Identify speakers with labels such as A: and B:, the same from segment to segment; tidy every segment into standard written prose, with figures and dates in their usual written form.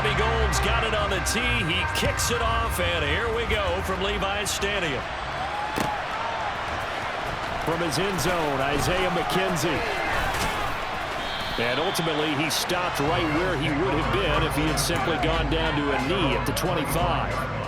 A: Robbie Gould's got it on the tee. He kicks it off, and here we go from Levi's Stadium. From his end zone, Isaiah McKenzie. And ultimately, he stopped right where he would have been if he had simply gone down to a knee at the 25.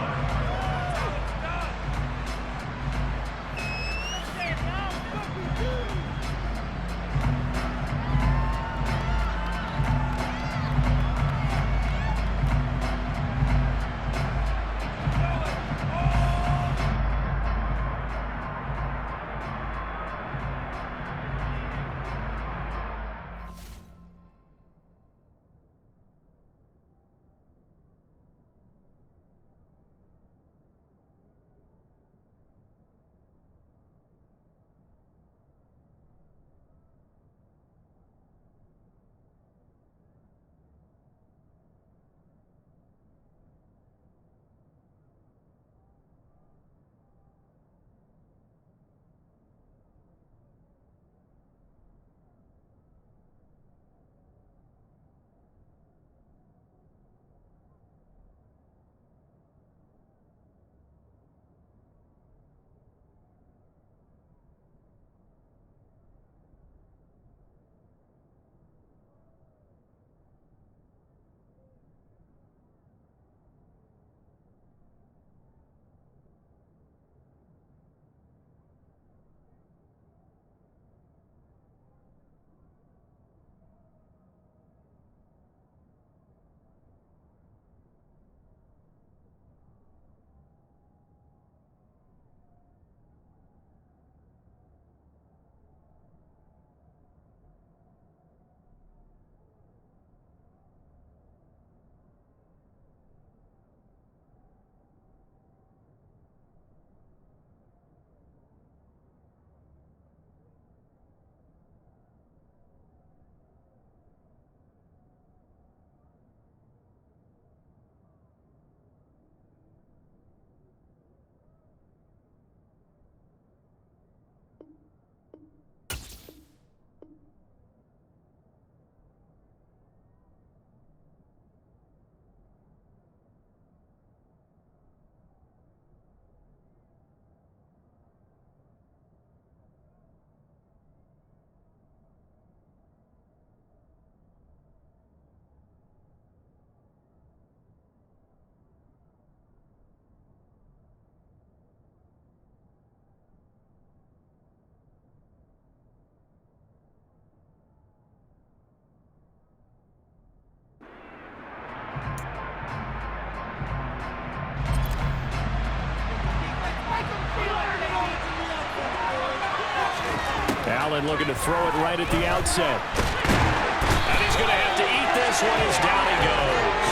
A: Allen looking to throw it right at the outset. And he's going to have to eat this one as down he goes.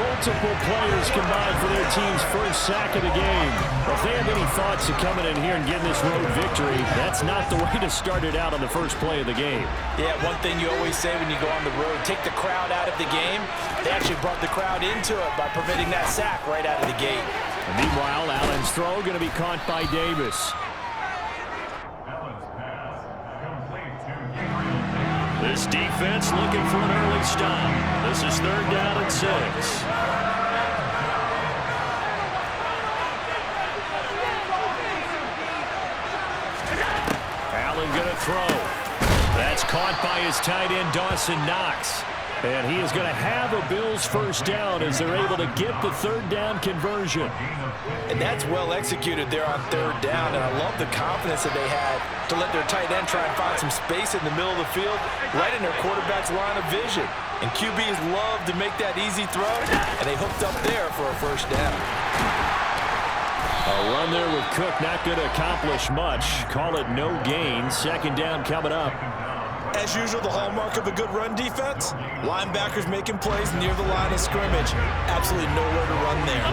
A: Multiple players combined for their team's first sack of the game. If they have any thoughts of coming in here and getting this road victory, that's not the way to start it out on the first play of the game.
B: Yeah, one thing you always say when you go on the road, take the crowd out of the game. They actually brought the crowd into it by permitting that sack right out of the gate.
A: And meanwhile, Allen's throw going to be caught by Davis. This defense looking for an early stop. This is 3rd down and 6. Allen going to throw. That's caught by his tight end, Dawson Knox. And he is going to have a Bills first down as they're able to get the 3rd down conversion.
B: And that's well executed there on 3rd down, and I love the confidence that they had to let their tight end try and find some space in the middle of the field, right in their quarterback's line of vision. And QBs love to make that easy throw, and they hooked up there for a first down.
A: A run there with Cook not going to accomplish much. Call it no gain. 2nd down coming up.
B: As usual, the hallmark of a good run defense, linebackers making plays near the line of scrimmage. Absolutely nowhere to run there.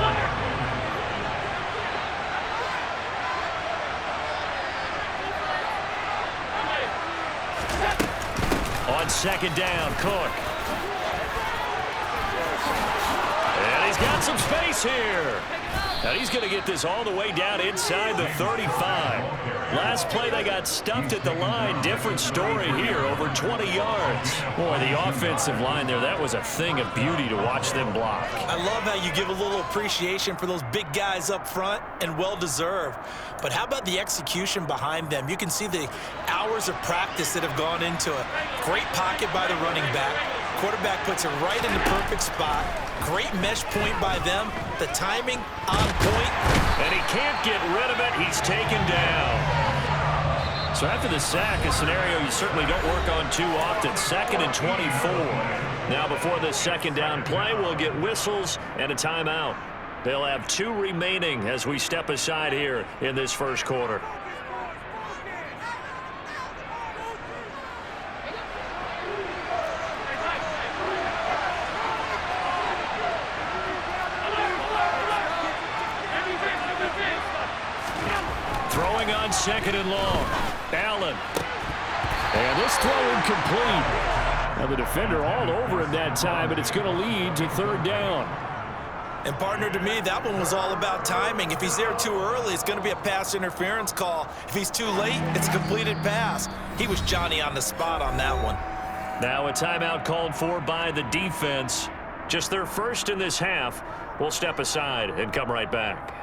B: On 2nd down, Cook. And he's
A: got some space here. And he's going to get this all the way down inside the 35. Last play, they got stuffed at the line. Different story here, over 20 yards. Boy, the offensive line there, that was a thing of beauty to watch them block.
B: I love how you give a little appreciation for those big guys up front, and well-deserved. But how about the execution behind them? You can see the hours of practice that have gone into it. Great pocket by the running back. Quarterback puts it right in the perfect spot. Great mesh point by them. The timing on point.
A: And he can't get rid of it. He's taken down. So after the sack, a scenario you certainly don't work on too often. 2nd and 24. Now before this second down play, we'll get whistles and a timeout. They'll have 2 remaining as we step aside here in this first quarter. Throwing on 2nd and long. Allen. And this throw incomplete. Now the defender all over him that time, but it's going to lead to 3rd down.
B: And partner, to me, that one was all about timing. If he's there too early, it's going to be a pass interference call. If he's too late, it's a completed pass. He was Johnny on the spot on that one.
A: Now a timeout called for by the defense. Just their first in this half. We'll step aside and come right back.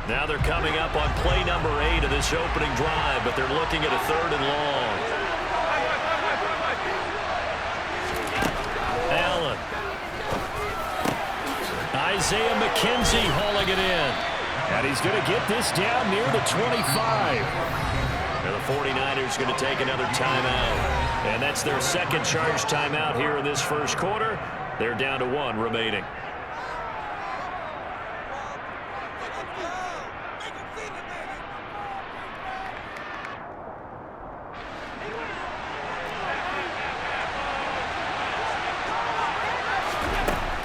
A: Now they're coming up on play number 8 of this opening drive, but they're looking at a 3rd and long. Allen. Isaiah McKenzie hauling it in. And he's going to get this down near the 25. And the 49ers going to take another timeout. And that's their second charge timeout here in this first quarter. They're down to 1 remaining.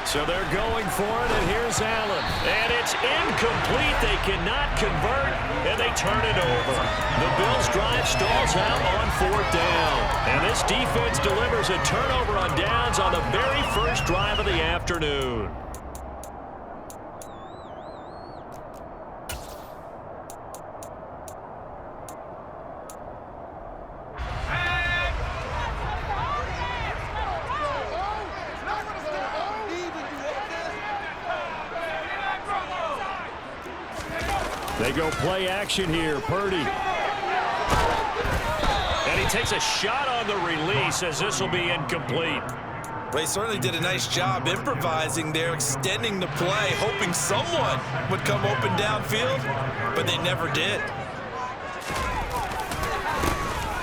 A: So they're going for it, and here's Allen. And it's incomplete. They cannot convert, and they turn it over. The Bills' drive stalls out on 4th down. And this defense delivers a turnover on downs on the very first drive of the afternoon. They go play action here. Purdy. And he takes a shot on the release as this will be incomplete.
B: Well, he certainly did a nice job improvising there, extending the play, hoping someone would come open downfield, but they never did.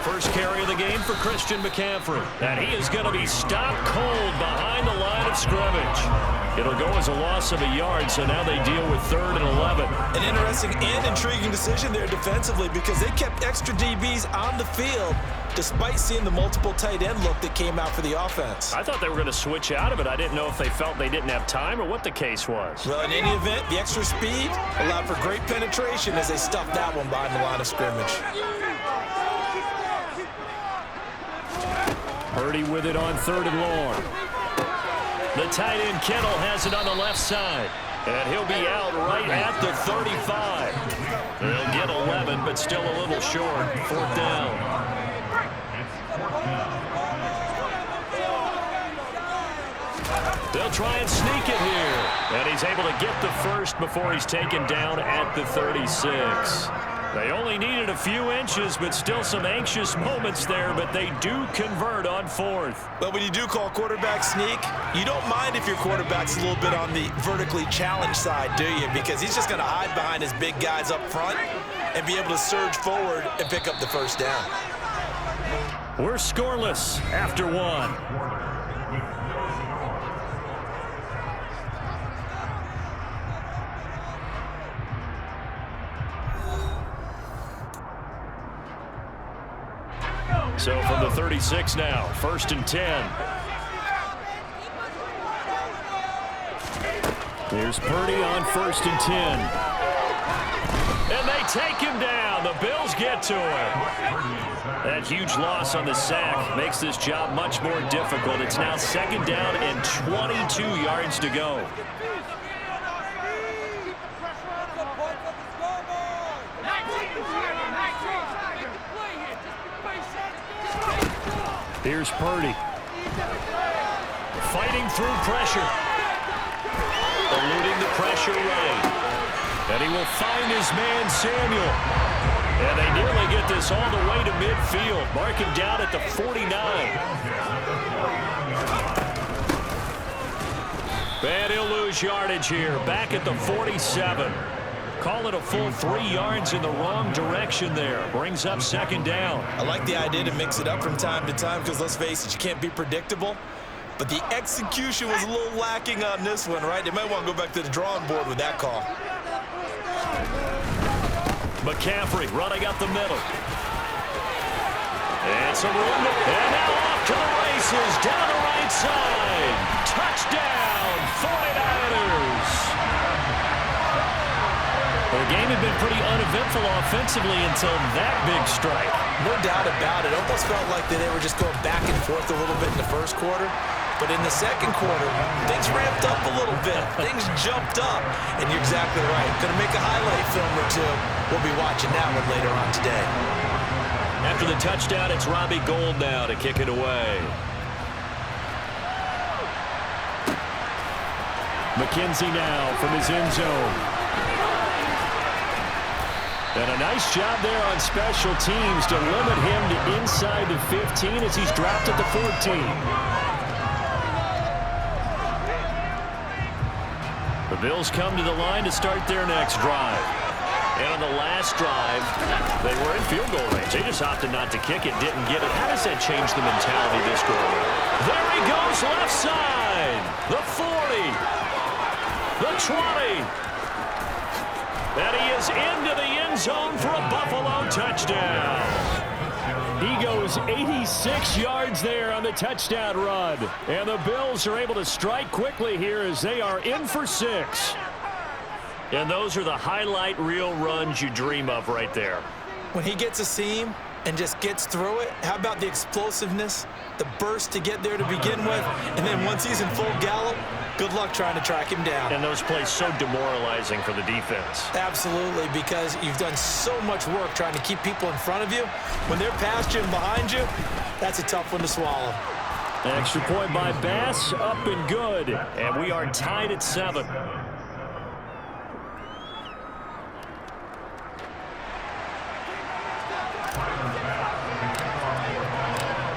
A: First carry of the game for Christian McCaffrey. And he is going to be stopped cold behind the line of scrimmage. It'll go as a loss of a yard, so now they deal with 3rd and 11.
B: An interesting and intriguing decision there defensively because they kept extra DBs on the field despite seeing the multiple tight end look that came out for the offense.
A: I thought they were going to switch out of it. I didn't know if they felt they didn't have time or what the case was.
B: Well, in any event, the extra speed allowed for great penetration as they stuffed that one behind the line of scrimmage.
A: Purdy with it on 3rd and long. The tight end Kittle has it on the left side. And he'll be out right at the 35. They'll get 11, but still a little short. 4th down. They'll try and sneak it here. And he's able to get the first before he's taken down at the 36. They only needed a few inches, but still some anxious moments there, but they do convert on 4th.
B: Well, when you do call quarterback sneak, you don't mind if your quarterback's a little bit on the vertically challenged side, do you? Because he's just going to hide behind his big guys up front and be able to surge forward and pick up the first down.
A: We're scoreless after 1. So from the 36 now, 1st and 10. Here's Purdy on 1st and 10. And they take him down. The Bills get to him. That huge loss on the sack makes this job much more difficult. It's now 2nd down and 22 yards to go. Here's Purdy. Fighting through pressure. Eluding the pressure right. And he will find his man, Samuel. And they nearly get this all the way to midfield. Mark him down at the 49. And he'll lose yardage here. Back at the 47. Call it a full 3 yards in the wrong direction there. Brings up 2nd down.
B: I like the idea to mix it up from time to time because, let's face it, you can't be predictable. But the execution was a little lacking on this one, right? They might want to go back to the drawing board with that call.
A: McCaffrey running up the middle. And some room. And now off to the races. Down the right side. Touchdown, 49ers. The game had been pretty uneventful offensively until that big strike.
B: No doubt about it. Almost felt like they were just going back and forth a little bit in the first quarter. But in the second quarter, things ramped up a little bit. Things jumped up. And you're exactly right. Going to make a highlight film or two. We'll be watching that one later on today.
A: After the touchdown, it's Robbie Gould now to kick it away. McKenzie now from his end zone. And a nice job there on special teams to limit him to inside the 15 as he's dropped at the 14. The Bills come to the line to start their next drive. And on the last drive, they were in field goal range. They just opted not to kick it, didn't get it. How does that change the mentality this go around? There he goes, left side. The 40. The 20. And he is into the end zone for a Buffalo touchdown. He goes 86 yards there on the touchdown run. And the Bills are able to strike quickly here as they are in for 6. And those are the highlight reel runs you dream of right there.
B: When he gets a seam and just gets through it, how about the explosiveness, the burst to get there to begin with, and then once he's in full gallop, good luck trying to track him down.
A: And those plays so demoralizing for the defense.
B: Absolutely, because you've done so much work trying to keep people in front of you. When they're past you and behind you, that's a tough one to swallow.
A: An extra point by Bass, up and good. And we are tied at 7.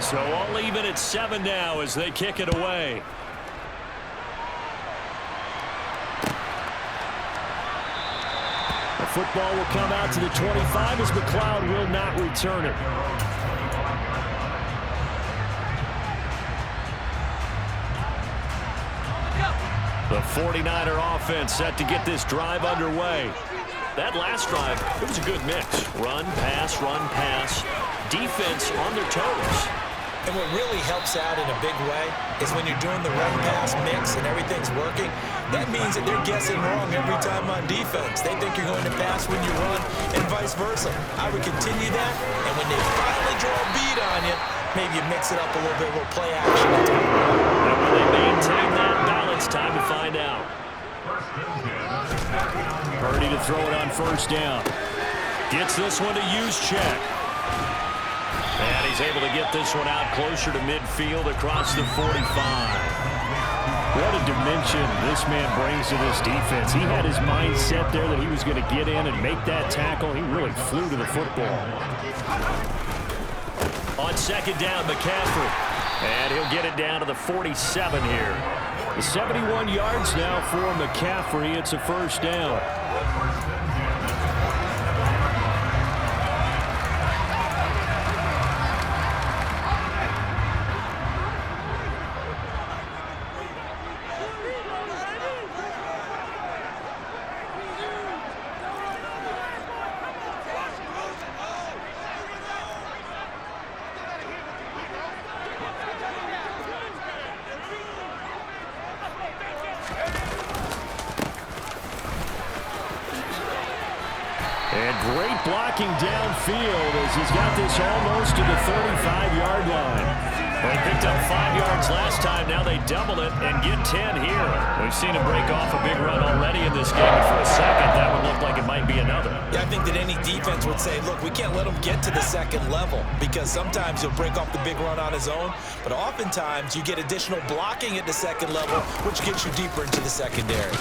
A: So all even at 7 now as they kick it away. The football will come out to the 25 as McLeod will not return it. The 49er offense set to get this drive underway. That last drive, it was a good mix. Run, pass, defense on their toes.
B: And what really helps out in a big way is when you're doing the run-pass mix and everything's working, that means that they're guessing wrong every time on defense. They think you're going to pass when you run and vice versa. I would continue that, and when they finally draw a beat on you, maybe you mix it up a little bit, a little play action.
A: And will they maintain that balance? Time to find out. Purdy to throw it on first down. Gets this one to use check. And he's able to get this one out closer to midfield across the 45. What a dimension this man brings to this defense. He had his mind set there that he was going to get in and make that tackle. He really flew to the football. On second down, McCaffrey. And he'll get it down to the 47 here. The 71 yards now for McCaffrey. It's a first down. blocking downfield as he's got this almost to the 35-yard line.
B: They picked up 5 yards last time. Now they double it and get 10 here.
A: We've seen him break off a big run already in this game. And for a second, that would look like it might be another.
B: Yeah, I think that any defense would say, look, we can't let him get to the second level because sometimes he'll break off the big run on his own, but oftentimes you get additional blocking at the second level, which gets you deeper into the secondary.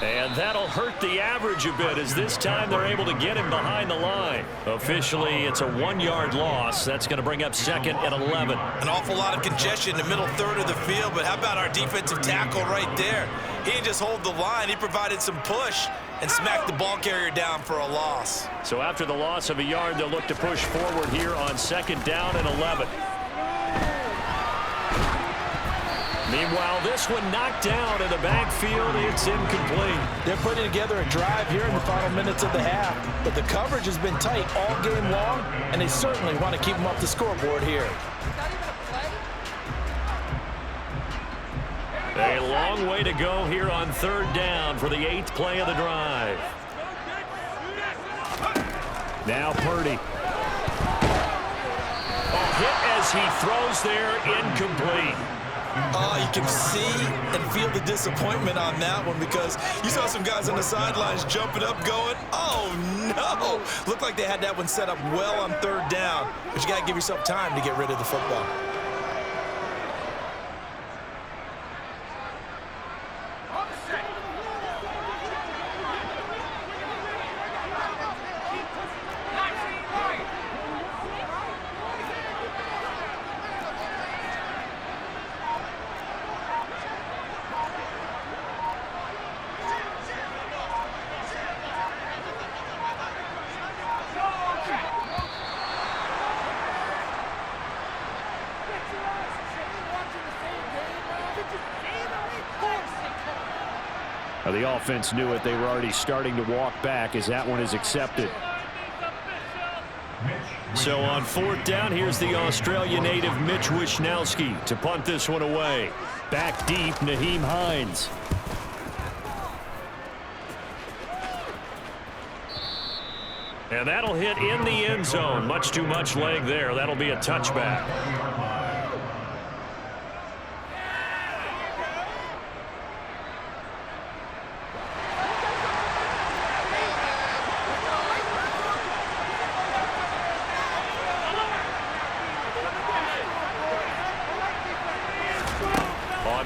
A: And that'll hurt the average a bit as this time they're able to get him behind the line. Officially, it's a 1-yard loss. That's going to bring up second and 11.
B: An awful lot of congestion in the middle third of the field, but how about our defensive tackle right there? He didn't just hold the line. He provided some push and smacked the ball carrier down for a loss.
A: So after the loss of a yard, they'll look to push forward here on second down and 11. Meanwhile, this one knocked down in the backfield. It's incomplete.
B: They're putting together a drive here in the final minutes of the half, but the coverage has been tight all game long, and they certainly want to keep them off the scoreboard here.
A: A long way to go here on third down for the 8th play of the drive. Now Purdy. A hit as he throws there, incomplete.
B: You can see and feel the disappointment on that one because you saw some guys on the sidelines jumping up going, oh no! Looked like they had that one set up well on third down, but you got to give yourself time to get rid of the football.
A: The offense knew it. They were already starting to walk back as that one is accepted. So on fourth down, here's the Australia native Mitch Wishnowsky to punt this one away. Back deep, Nyheim Hines. And that'll hit in the end zone. Much too much leg there. That'll be a touchback.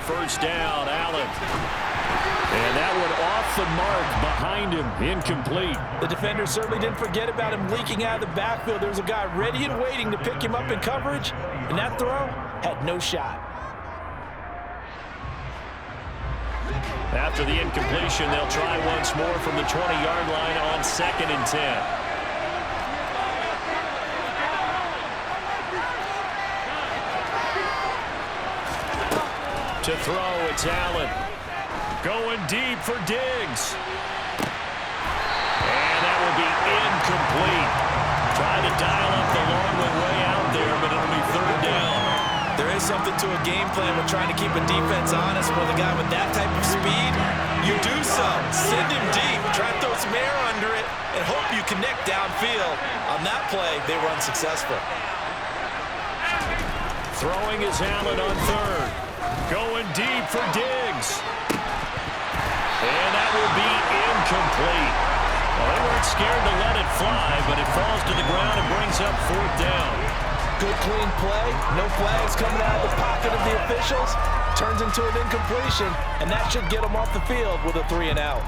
A: First down, Allen. And that one off the mark behind him, incomplete.
B: The defender certainly didn't forget about him leaking out of the backfield. There was a guy ready and waiting to pick him up in coverage, and that throw had no shot.
A: After the incompletion, they'll try once more from the 20-yard line on second and 10. To throw, it's Allen. Going deep for Diggs. And that will be incomplete. Trying to dial up the long way out there, but it'll be third down.
B: There is something to a game plan with trying to keep a defense honest. With a guy with that type of speed, you do so. Send him deep. Try to throw some air under it and hope you connect downfield. On that play, they were unsuccessful.
A: Throwing is Allen on third. Going deep for Diggs. And that will be incomplete. Well, they weren't scared to let it fly, but it falls to the ground and brings up fourth down.
B: Good, clean play. No flags coming out of the pocket of the officials. Turns into an incompletion, and that should get them off the field with a 3 and out.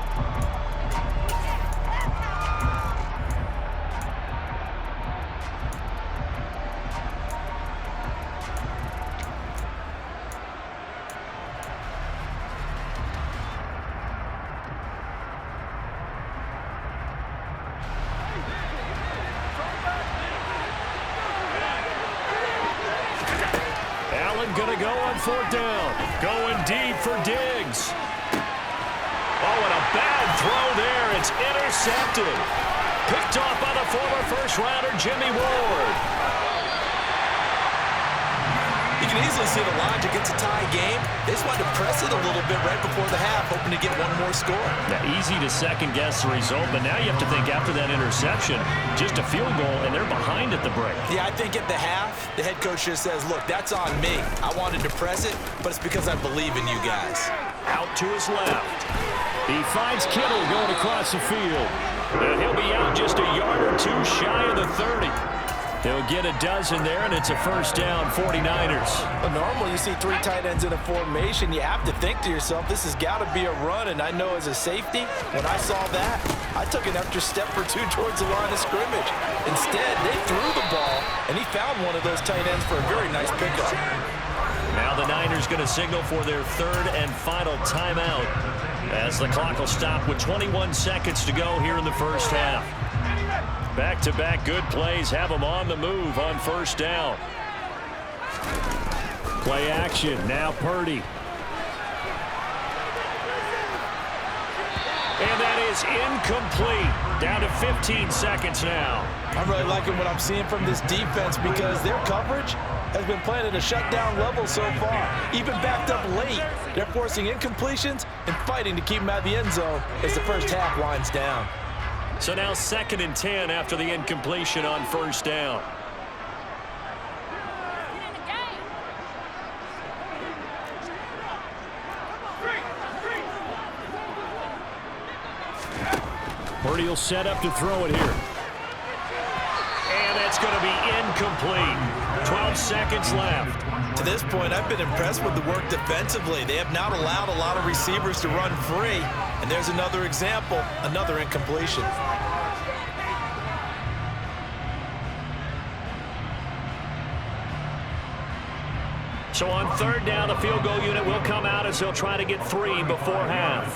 A: Going to go on fourth down. Going deep for Diggs. Oh, and a bad throw there. It's intercepted. Picked off by the former first-rounder, Jimmy Ward.
B: You can easily see the logic. It's a tie game. They just wanted to press it a little bit right before the half, hoping to get one more score.
A: Yeah, easy to second-guess the result, but now you have to think after that interception, just a field goal, and they're behind at the break.
B: Yeah, I think at the half, the head coach just says, look, that's on me. I wanted to press it, but it's because I believe in you guys.
A: Out to his left. He finds Kittle going across the field. And he'll be out just a yard or two shy of the 30. They'll get a dozen there, and it's a first down, 49ers.
B: But normally you see three tight ends in a formation. You have to think to yourself, this has got to be a run. And I know as a safety, when I saw that, I took an extra step or two towards the line of scrimmage. Instead, they threw the ball, and he found one of those tight ends for a very nice pickup.
A: Now the Niners going to signal for their third and final timeout as the clock will stop with 21 seconds to go here in the first half. Back-to-back good plays have them on the move on first down. Play action. Now Purdy. And that is incomplete. Down to 15 seconds now.
B: I'm really liking what I'm seeing from this defense because their coverage has been playing at a shutdown level so far. Even backed up late, they're forcing incompletions and fighting to keep them out of the end zone as the first half winds down.
A: So now 2nd and 10 after the incompletion on first down. Purdy will set up to throw it here. And that's going to be incomplete. 12 seconds left.
B: To this point, I've been impressed with the work defensively. They have not allowed a lot of receivers to run free. And there's another example, another incompletion.
A: So on third down, the field goal unit will come out as they'll try to get 3 before half.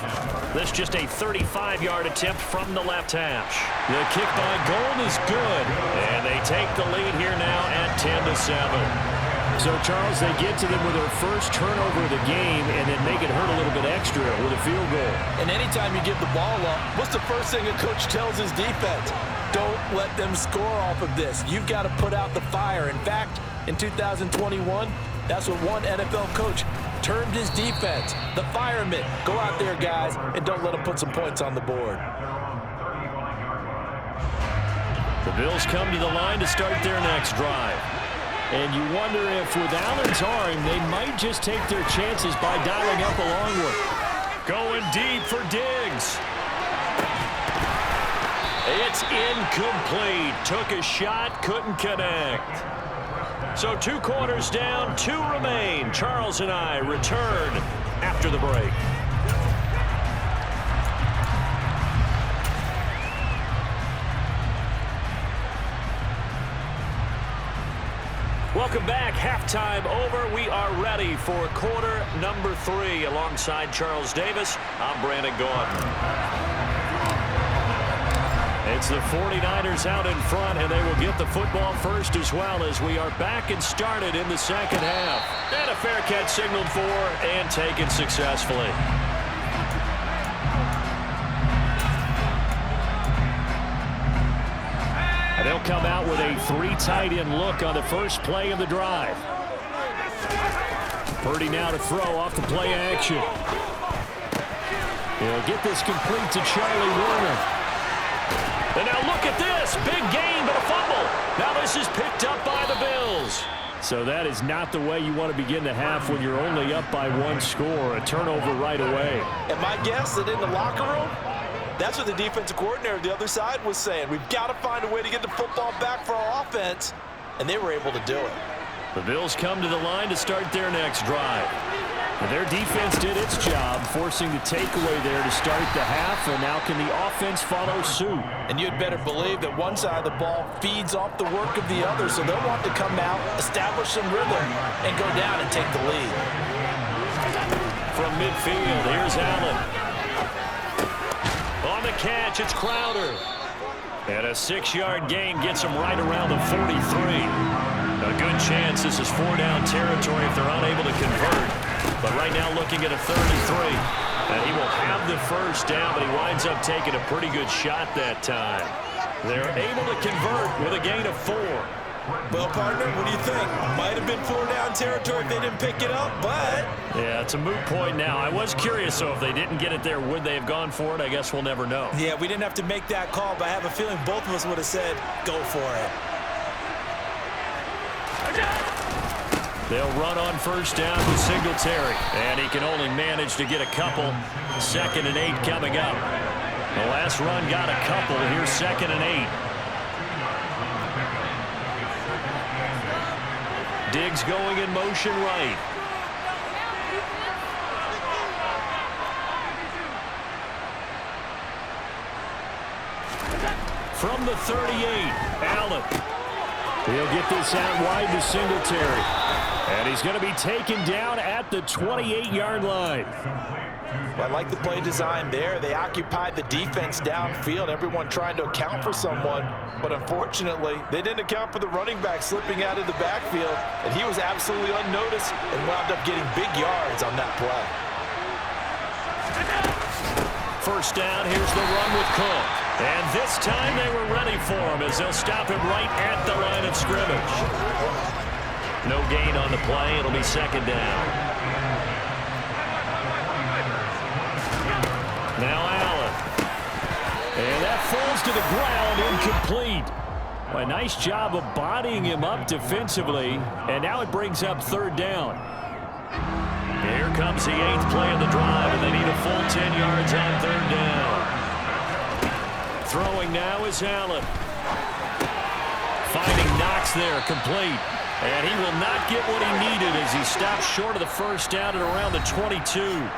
A: This just a 35-yard attempt from the left hash. The kick by Gold is good, and they take the lead here now at 10-7. So, Charles, they get to them with their first turnover of the game and then make it hurt a little bit extra with a field goal.
B: And anytime you give the ball up, what's the first thing a coach tells his defense? Don't let them score off of this. You've got to put out the fire. In fact, in 2021, that's what one NFL coach termed his defense, the firemen. Go out there, guys, and don't let them put some points on the board.
A: The Bills come to the line to start their next drive. And you wonder if with Allen's arm, they might just take their chances by dialing up a long one. Going deep for Diggs. It's incomplete. Took a shot, couldn't connect. So 2 quarters down, 2 remain. Charles and I return after the break. Welcome back. Halftime over. We are ready for quarter number 3. Alongside Charles Davis, I'm Brandon Gaudin. It's the 49ers out in front, and they will get the football first as well as we are back and started in the second half. And a fair catch signaled for and taken successfully. And they'll come out with a 3 tight end look on the first play of the drive. Purdy now to throw off the play action. He'll get this complete to Charlie Warner. And now look at this. Big gain, but a fumble. Now this is picked up by the Bills. So that is not the way you want to begin the half when you're only up by 1 score. A turnover right away.
B: And my guess that in the locker room, that's what the defensive coordinator of the other side was saying. We've got to find a way to get the football back for our offense. And they were able to do it.
A: The Bills come to the line to start their next drive. And their defense did its job, forcing the takeaway there to start the half, and now can the offense follow suit?
B: And you'd better believe that one side of the ball feeds off the work of the other, so they'll want to come out, establish some rhythm, and go down and take the lead.
A: From midfield, here's Allen. On the catch, it's Crowder. And a 6-yard gain gets him right around the 43. A good chance this is 4-down territory if they're unable to convert. But right now looking at a 3rd and 3. And he will have the first down, but he winds up taking a pretty good shot that time. They're able to convert with a gain of 4.
B: Well, partner, what do you think? Might have been 4-down territory if they didn't pick it up, but...
A: Yeah, it's a moot point now. I was curious, so if they didn't get it there, would they have gone for it? I guess we'll never know.
B: Yeah, we didn't have to make that call, but I have a feeling both of us would have said, go for it.
A: They'll run on first down with Singletary, and he can only manage to get a couple. 2nd and 8 coming up. The last run got a couple. Here's 2nd and 8. Diggs going in motion right. From the 38, Allen. He'll get this out wide to Singletary. And he's going to be taken down at the 28-yard line.
B: Well, I like the play design there. They occupied the defense downfield, everyone trying to account for someone. But unfortunately, they didn't account for the running back slipping out of the backfield. And he was absolutely unnoticed and wound up getting big yards on that play.
A: First down, here's the run with Cook. And this time they were ready for him as they'll stop him right at the line of scrimmage. No gain on the play. It'll be 2nd down. Now Allen. And that falls to the ground, incomplete. Well, a nice job of bodying him up defensively. And now it brings up 3rd down. Here comes the 8th play of the drive, and they need a full 10 yards on 3rd down. Throwing now is Allen. Finding Knox there, complete. And he will not get what he needed as he stops short of the first down at around the 22.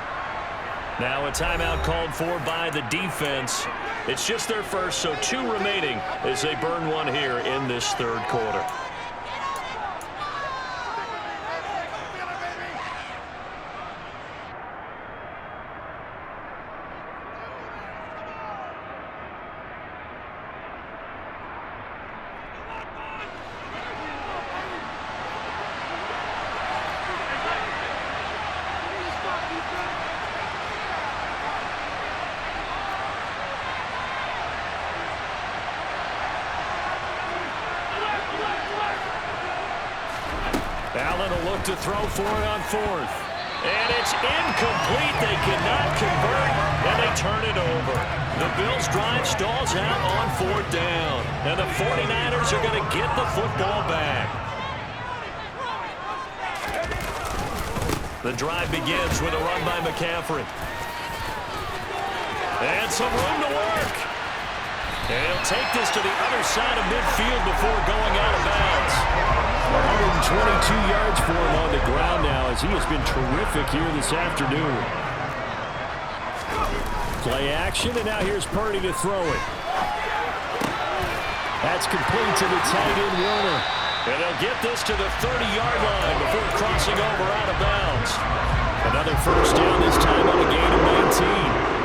A: Now a timeout called for by the defense. It's just their first, so 2 remaining as they burn one here in this 3rd quarter. Allen will look to throw for it on 4th. And it's incomplete. They cannot convert, and they turn it over. The Bills' drive stalls out on 4th down. And the 49ers are going to get the football back. The drive begins with a run by McCaffrey. And some room to work. And he'll take this to the other side of midfield before going out of bounds. 122 yards for him on the ground now as he has been terrific here this afternoon. Play action, and now here's Purdy to throw it. That's complete to the tight end Warner. And they'll get this to the 30-yard line before crossing over out of bounds. Another first down, this time on a gain of 19.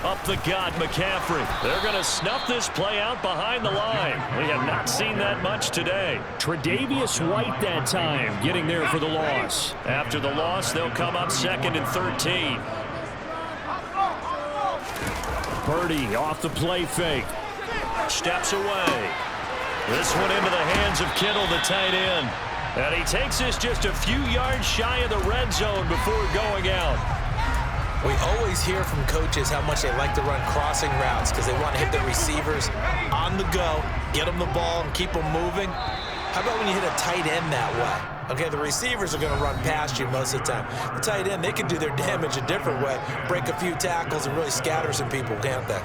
A: Up the gut, McCaffrey. They're going to snuff this play out behind the line. We have not seen that much today. Tre'Davious White that time getting there for the loss. After the loss, they'll come up 2nd and 13. Purdy off the play fake. Steps away. This one into the hands of Kittle, the tight end. And he takes this just a few yards shy of the red zone before going out.
B: We always hear from coaches how much they like to run crossing routes because they want to hit their receivers on the go, get them the ball, and keep them moving. How about when you hit a tight end that way? Okay, the receivers are going to run past you most of the time. The tight end, they can do their damage a different way, break a few tackles and really scatter some people, can't they?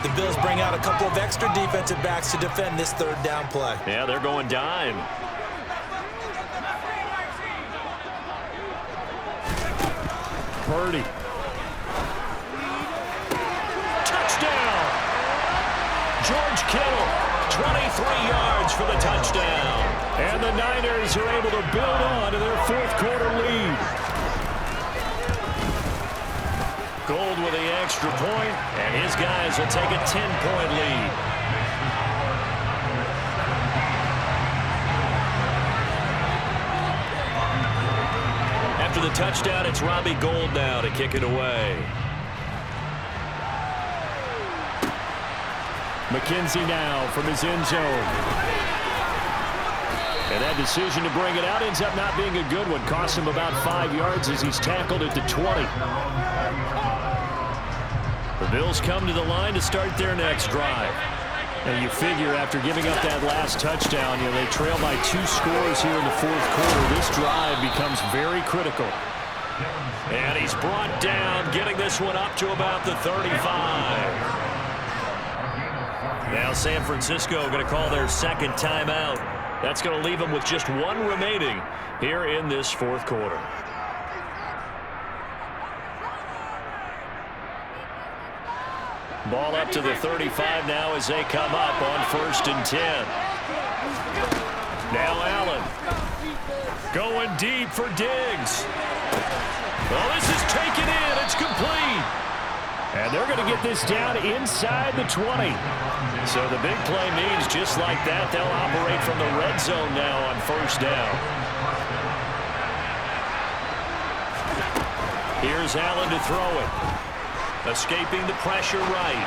B: The Bills bring out a couple of extra defensive backs to defend this 3rd down play.
A: Yeah, they're going dime. Purdy. Touchdown! George Kittle, 23 yards for the touchdown. And the Niners are able to build on to their 4th quarter lead. Gold with the extra point, and his guys will take a 10-point lead. the touchdown, it's Robbie Gould now to kick it away. McKenzie now from his end zone. And that decision to bring it out ends up not being a good one. Cost him about 5 yards as he's tackled at the 20. The Bills come to the line to start their next drive. And you figure after giving up that last touchdown, they trail by 2 scores here in the fourth quarter. This drive becomes very critical. And he's brought down, getting this one up to about the 35. Now San Francisco going to call their second timeout. That's going to leave them with just 1 remaining here in this fourth quarter. Ball up to the 35 now as they come up on 1st and 10. Now Allen going deep for Diggs. Well, this is taken in. It's complete. And they're going to get this down inside the 20. So the big play means just like that, they'll operate from the red zone now on 1st down. Here's Allen to throw it. Escaping the pressure right.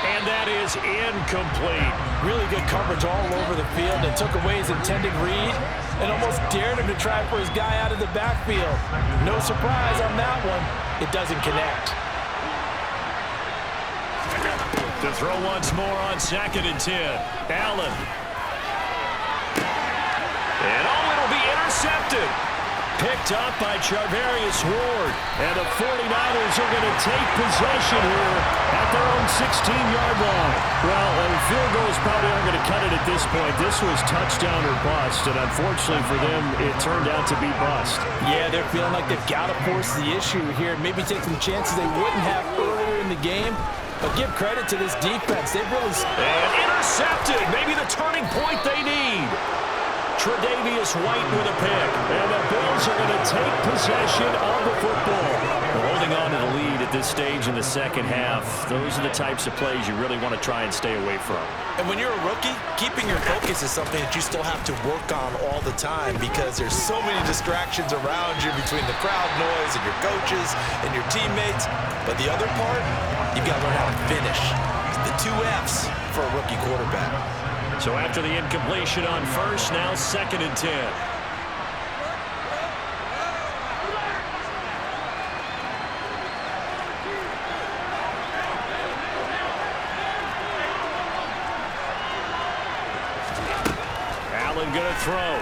A: And that is incomplete.
B: Really good coverage all over the field and took away his intended read and almost dared him to try for his guy out of the backfield. No surprise on that one. It doesn't connect.
A: To throw once more on 2nd and 10. Allen. And it'll be intercepted. Picked up by Charvarius Ward. And the 49ers are going to take possession here at their own 16-yard line. Well, field goals probably aren't going to cut it at this point. This was touchdown or bust, and unfortunately for them, it turned out to be bust.
B: Yeah, they're feeling like they've got to force the issue here and maybe take some chances they wouldn't have earlier in the game. But give credit to this defense. They've really...
A: And intercepted. Maybe the turning point they need. Tre'Davious White with a pick. And the Bills are going to take possession of the football. They're holding on to the lead at this stage in the second half. Those are the types of plays you really want to try and stay away from.
B: And when you're a rookie, keeping your focus is something that you still have to work on all the time because there's so many distractions around you between the crowd noise and your coaches and your teammates. But the other part, you've got to learn how to finish. The 2 F's for a rookie quarterback.
A: So after the incompletion on 1st, now 2nd and 10. Allen going to throw.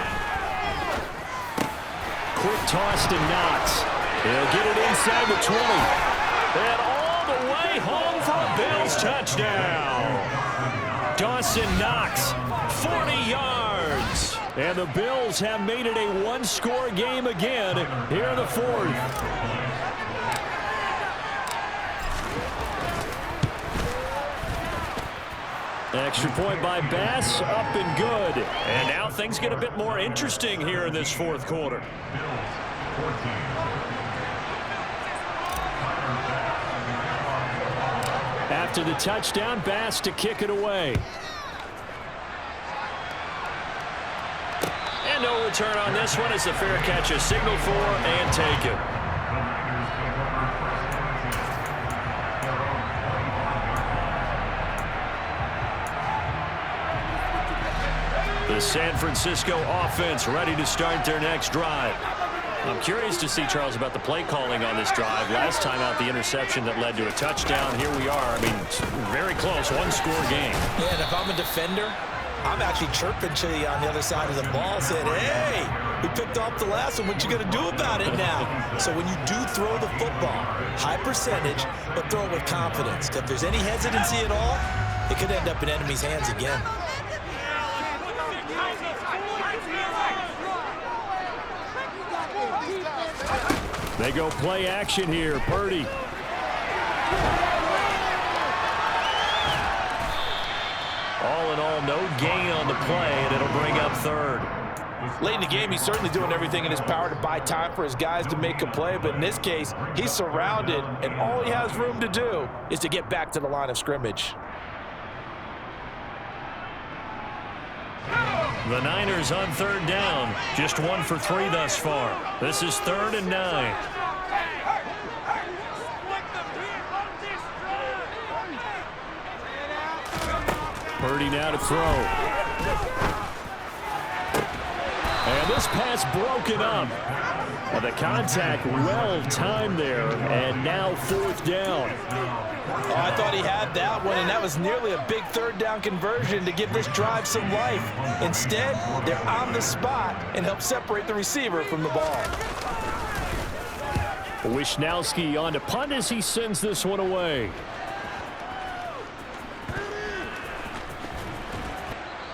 A: Quick toss to Knox. He'll get it inside the 20. And all the way home for a Bills touchdown. Dawson Knox, 40 yards. And the Bills have made it a 1-score game again here in the 4th. Extra point by Bass, up and good. And now things get a bit more interesting here in this 4th quarter. After the touchdown, Bass to kick it away. And no return on this one as the fair catch is signaled for and taken. The San Francisco offense ready to start their next drive. I'm curious to see, Charles, about the play calling on this drive. Last time out, the interception that led to a touchdown. Here we are. I mean, very close, 1-score game.
B: Yeah, and if I'm a defender, I'm actually chirping to you on the other side of the ball, saying, hey, we picked off the last one. What you going to do about it now? So when you do throw the football, high percentage, but throw it with confidence. If there's any hesitancy at all, it could end up in enemy's hands again.
A: They go play action here. Purdy. All in all, no gain on the play, and it'll bring up 3rd.
B: Late in the game, he's certainly doing everything in his power to buy time for his guys to make a play, but in this case, he's surrounded, and all he has room to do is to get back to the line of scrimmage.
A: The Niners on third down. Just 1 for 3 thus far. This is 3rd and 9. Purdy now to throw. And this pass broken up. And the contact well timed there. And now 4th down.
B: Oh, I thought he had that one, and that was nearly a big 3rd down conversion to give this drive some life. Instead, they're on the spot and help separate the receiver from the ball.
A: Wishnowski on to punt as he sends this one away.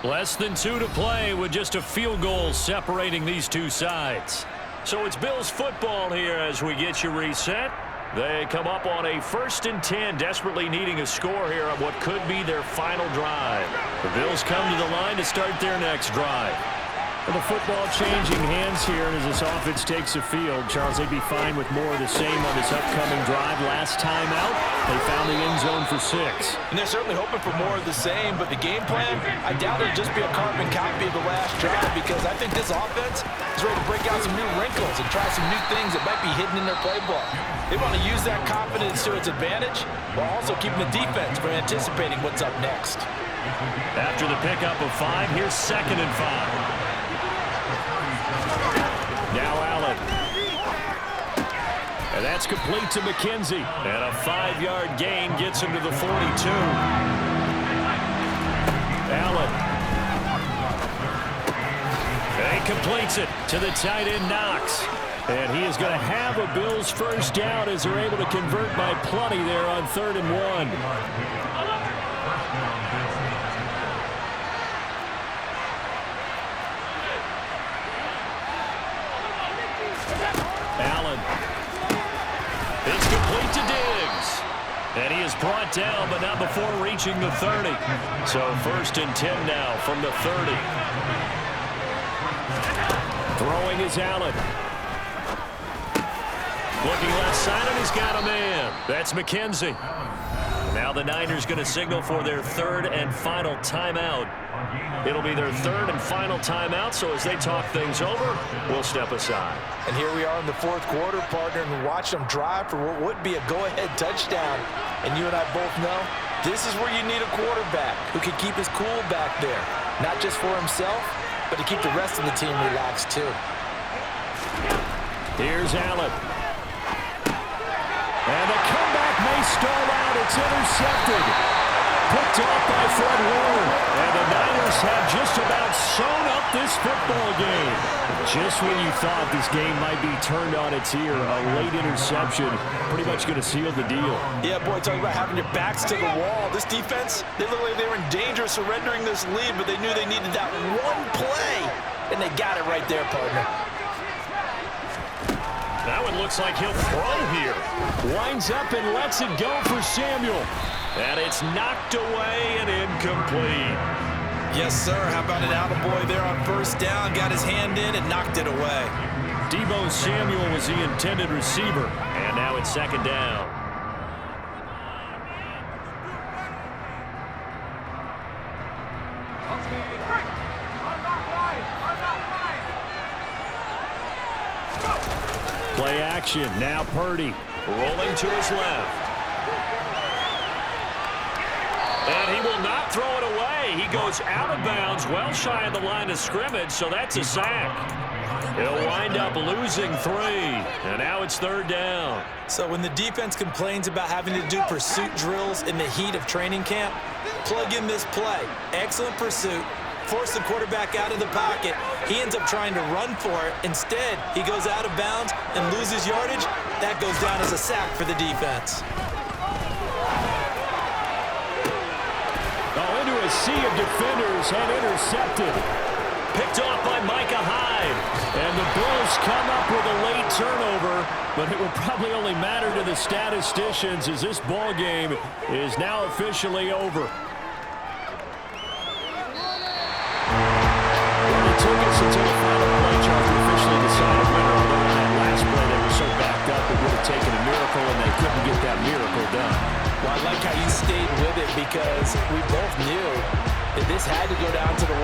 A: Less than 2 to play with just a field goal separating these two sides. So it's Bills football here as we get you reset. They come up on a 1st and 10, desperately needing a score here on what could be their final drive. The Bills come to the line to start their next drive. Well, the football changing hands here as this offense takes the field. Charles, they'd be fine with more of the same on this upcoming drive. Last time out, they found the end zone for 6.
B: And they're certainly hoping for more of the same, but the game plan, I doubt it'll just be a carbon copy of the last drive, because I think this offense is ready to break out some new wrinkles and try some new things that might be hidden in their playbook. They want to use that confidence to its advantage while also keeping the defense from anticipating what's up next.
A: After the pickup of 5, here's 2nd and 5. Now Allen. And that's complete to McKenzie. And a 5-yard gain gets him to the 42. Allen. And he completes it to the tight end Knox. And he is going to have a Bills 1st down as they're able to convert by plenty there on 3rd and 1. Allen. It's complete to Diggs. And he is brought down, but not before reaching the 30. So 1st and 10 now from the 30. Throwing is Allen. Looking left side, and he's got a man. That's McKenzie. Now the Niners going to signal for their 3rd and final timeout. It'll be their 3rd and final timeout, so as they talk things over, we'll step aside.
B: And here we are in the 4th quarter, partner, and watch them drive for what would be a go-ahead touchdown. And you and I both know this is where you need a quarterback who can keep his cool back there, not just for himself, but to keep the rest of the team relaxed too.
A: Here's Allen. And the comeback may stall out. It's intercepted. Picked off by Fred Warner. And the Niners have just about sewn up this football game. Just when you thought this game might be turned on its ear, a late interception pretty much going to seal the deal.
B: Yeah, boy, talking about having your backs to the wall. This defense, they look like they were in danger of surrendering this lead, but they knew they needed that one play, and they got it right there, partner.
A: That one looks like he'll throw here. Winds up and lets it go for Samuel. And it's knocked away and incomplete.
B: Yes, sir. How about an attaboy there on 1st down? Got his hand in and knocked it away.
A: Deebo Samuel was the intended receiver. And now it's 2nd down. Play action. Now Purdy rolling to his left. And he will not throw it away. He goes out of bounds, well shy of the line of scrimmage, so that's a sack. He'll wind up losing 3. And now it's 3rd down.
B: So when the defense complains about having to do pursuit drills in the heat of training camp, plug in this play. Excellent pursuit. Force the quarterback out of the pocket. He ends up trying to run for it. Instead, he goes out of bounds and loses yardage. That goes down as a sack for the defense.
A: Oh, into a sea of defenders and intercepted. Picked off by Micah Hyde. And the Bills come up with a late turnover, but it will probably only matter to the statisticians as this ball game is now officially over. It took us until the final play, Charles, to officially decide a winner. Although on that last play they were so backed up it would have taken a miracle, and they couldn't get that miracle done.
B: Well, I like how you stayed with it, because we both knew that this had to go down to the